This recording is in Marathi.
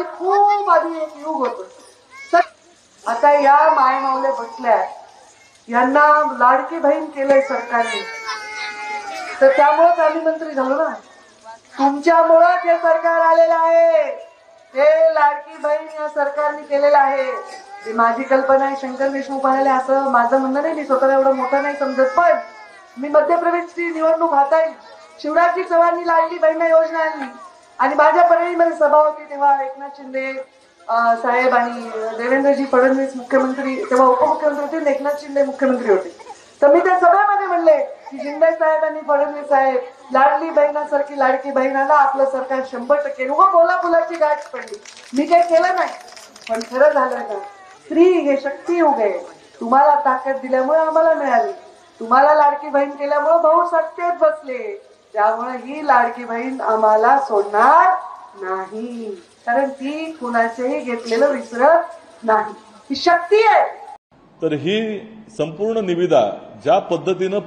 खूप आधी एक युग होतं. आता या मायमावल्या बसल्या, यांना लाडकी बहीण केलंय सरकारने, तर त्यामुळेच आम्ही मंत्री झालो ना. तुमच्यामुळेच हे सरकार आलेलं आहे. हे लाडकी बहीण या सरकारने केलेलं आहे. ही माझी कल्पना आहे. शंकर देशमुख म्हणाले असं माझं म्हणणं नाही. मी स्वतःला एवढं मोठं नाही समजत, पण मी मध्य प्रदेशची निवडणूक हाताळली. शिवराजजी चव्हाणांनी लाडकी बहीण योजना आणली आणि माझ्या परळीमध्ये सभा होती. तेव्हा एकनाथ शिंदे साहेब आणि देवेंद्रजी फडणवीस मुख्यमंत्री, तेव्हा उपमुख्यमंत्री होते, एकनाथ शिंदे मुख्यमंत्री होते. तर मी त्या सभेमध्ये म्हणले की शिंदे साहेब आणि फडणवीस साहेब, लाडली बहिणासारखी लाडकी बहिणाला आपलं सरकार 100% उभं बोला फुलाची गाठ पडली. मी काही केलं नाही, पण खरं झालं का, स्त्री हे शक्ती युग आहे. तुम्हाला ताकद दिल्यामुळे आम्हाला मिळाली, तुम्हाला लाडकी बहीण केल्यामुळे भाऊ सत्तेत बसले. त्यामुळे ही लाडकी बहीण आम्हाला सोडणार नाही, कारण ती कुणाचेही घेतलेलं विसरत नाही. ही शक्ती आहे. तर ही संपूर्ण निविदा ज्या पद्धतीनं